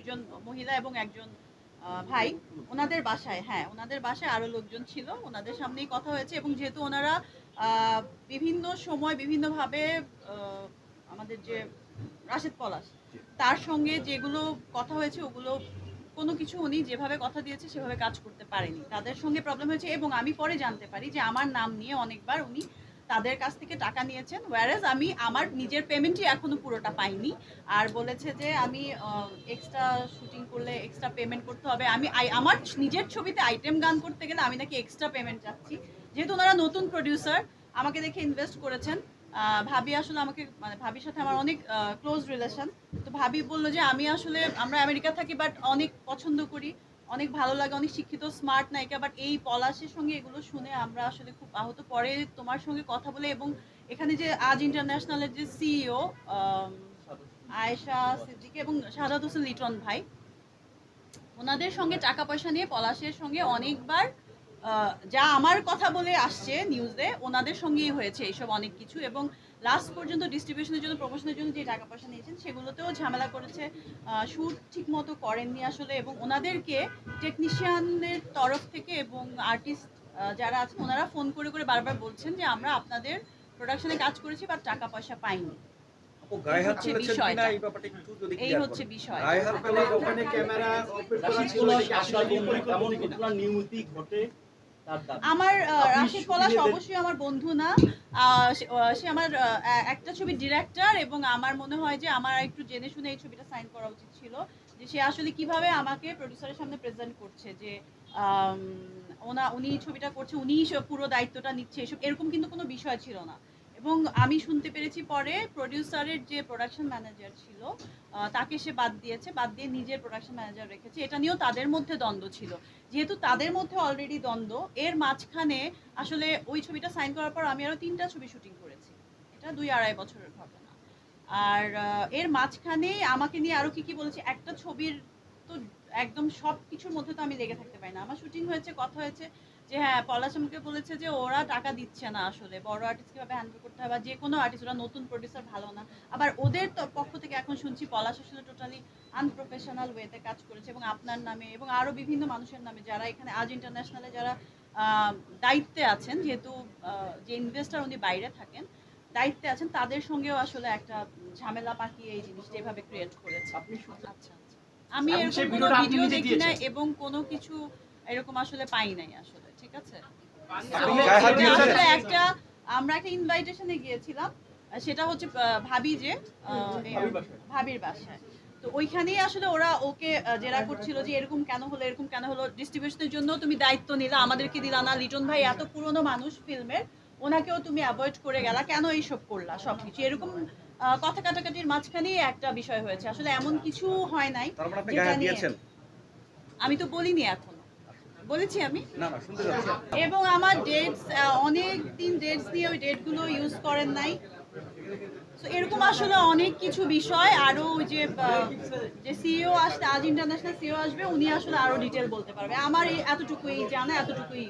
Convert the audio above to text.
একজন মহিলা এবং একজন ভাই, ওনাদের বাসায়, হ্যাঁ ওনাদের বাসায় আরো লোকজন ছিল, ওনাদের সামনেই কথা হয়েছে। এবং যেহেতু ওনারা বিভিন্ন সময় বিভিন্নভাবে আমাদের যে রাশেদ পলাশ তার সঙ্গে যেগুলো কথা হয়েছে ওগুলো কোনো কিছু উনি যেভাবে কথা দিয়েছে সেভাবে কাজ করতে পারেনি, তাদের সঙ্গে প্রবলেম হয়েছে। এবং আমি পরে জানতে পারি যে আমার নাম নিয়ে অনেকবার উনি তাদের কাছ থেকে টাকা নিয়েছেন, ওয়ারেজ আমি আমার নিজের পেমেন্টই এখনো পুরোটা পাইনি। আর বলেছে যে আমি এক্সট্রা শুটিং করলে এক্সট্রা পেমেন্ট করতে হবে, আমি আমার নিজের ছবিতে আইটেম গান করতে গেলে আমি নাকি এক্সট্রা পেমেন্ট চাচ্ছি। যেহেতু ওনারা নতুন প্রডিউসার, আমাকে দেখে ইনভেস্ট করেছেন। ভাবি আসলে আমাকে, মানে ভাবির সাথে আমার অনেক ক্লোজ রিলেশন। তো ভাবি বললো যে আমি আসলে, আমরা আমেরিকা থাকি বাট অনেক পছন্দ করি, অনেক ভালো লাগে, অনেক শিক্ষিত স্মার্ট নায়িকা, বাট এই পলাশের সঙ্গে এগুলো শুনে আমরা আসলে খুব আহত। পরে তোমার সঙ্গে কথা বলে এবং এখানে যে আজ ইন্টারন্যাশনালের যে সিইও আয়েশা সিদ্দিকী এবং শাহাদাত হোসেন লিটন ভাই, ওনাদের সঙ্গে টাকা পয়সা নিয়ে পলাশের সঙ্গে অনেকবার যা আমার কথা বলে আসছে নিউজে, ওনাদের সঙ্গেই হয়েছে এইসব অনেক কিছু। এবং লাস্ট পর্যন্ত ডিস্ট্রিবিউশনের জন্য, প্রমোশনের জন্য যে টাকা পয়সা নিয়েছেন সেগুলোতেও ঝামেলা করেছে, শ্যুট ঠিক মতো করেননি আসলে। এবং ওনাদেরকে টেকনিশিয়ানের তরফ থেকে এবং আর্টিস্ট যারা আছেন ওনারা ফোন করে করে বারবার বলছেন যে আমরা আপনাদের প্রোডাকশনে কাজ করেছি বাট টাকা পয়সা পাইনি। এই হচ্ছে বিষয়। আমার রাশেদ পলাশ অবশ্যই আমার বন্ধু না, সে আমার একটা ছবির ডিরেক্টর। এবং আমার মনে হয় যে আমার একটু জেনে শুনে এই ছবিটা সাইন করা উচিত ছিল, যে সে আসলে কিভাবে আমাকে প্রডিউসারের সামনে প্রেজেন্ট করছে যে উনি ছবিটা করছে, উনিই পুরো দায়িত্বটা নিচ্ছে, এসব এরকম কিন্তু কোনো বিষয় ছিল না। এবং আমি শুনতে পেরেছি পরে প্রডিউসারের যে প্রোডাকশন ম্যানেজার ছিল তাকে সে বাদ দিয়েছে, বাদ দিয়ে নিজের প্রোডাকশন ম্যানেজার রেখেছে। এটা নিয়েও তাদের মধ্যে দ্বন্দ্ব ছিল। যেহেতু তাদের মধ্যে অলরেডি দ্বন্দ্ব, এর মাঝখানে আসলে ওই ছবিটা সাইন করার পর আমি আরো 3টা ছবি শুটিং করেছি, এটা 2-2.5 বছরের ঘটনা। আর এর মাঝখানে আমাকে নিয়ে আরো কি কি বলেছে, একটা ছবির তো একদম সব কিছুর মধ্যে তো আমি লেগে থাকতে পারি না। আমার শুটিং হয়েছে, কথা হয়েছে যে হ্যাঁ পলাশ আমাকে বলেছে যে ওরা টাকা দিচ্ছে না, আসলে বড় আর্টিস্ট কিভাবে হ্যান্ডেল করতে হয় বা যে কোনো আর্টিস্ট, ওরা নতুন প্রডিউসার ভালো না। আবার ওদের পক্ষ থেকে এখন শুনছি পলাশ আসলে টোটালি আনপ্রফেশনাল ওয়েতে কাজ করেছে এবং আপনার নামে এবং আরো বিভিন্ন মানুষের নামে যারা এখানে আজ ইন্টারন্যাশনালে যারা দায়িত্বে আছেন, যেহেতু যে ইনভেস্টার উনি বাইরে থাকেন, দায়িত্বে আছেন, তাদের সঙ্গেও আসলে একটা ঝামেলা পাকিয়ে এই জিনিসটা এভাবে ক্রিয়েট করেছে। আচ্ছা, আমি এরকম কোনো ভিডিও দেখি না এবং কোনো কিছু এরকম আসলে পাই নাই আসলে, ঠিক আছে। আসলে একটা আমরা একটা ইনভাইটেশনে গিয়েছিলাম, সেটা হচ্ছে ভাবির বাসায়। তো ওইখানেই আসলে ওরা ওকে জেরা করছিল যে এরকম কেন হলো, এরকম কেন হলো, ডিস্ট্রিবিউশনের জন্য তুমি দায়িত্ব নিলা, আমাদেরকে দিলা না, লিটন ভাই এত পুরনো মানুষ ফিল্মের, ওনাকেও তুমি অ্যাভয়েড করে গেলা, কেন এইসব করলা, সবকিছু এরকম কথা কাটাকাটির মাঝখানেই একটা বিষয় হয়েছে। আসলে এমন কিছু হয় নাই যেটা নিয়ে আমি তো বলিনি এখনো, বলেছি আমি এবং আমার ডেটস অনেক দিন ডেটস দিয়ে ওই ডেটগুলো ইউজ করেন নাই। তো এরকম আসলে অনেক কিছু বিষয়। আরো ওই যে সিইও আসতে, আজ ইন্টারন্যাশনাল সিইও আসবে, উনি আসলে আরো ডিটেল বলতে পারবে। আমার এই এতটুকুই জানা, এতটুকুই।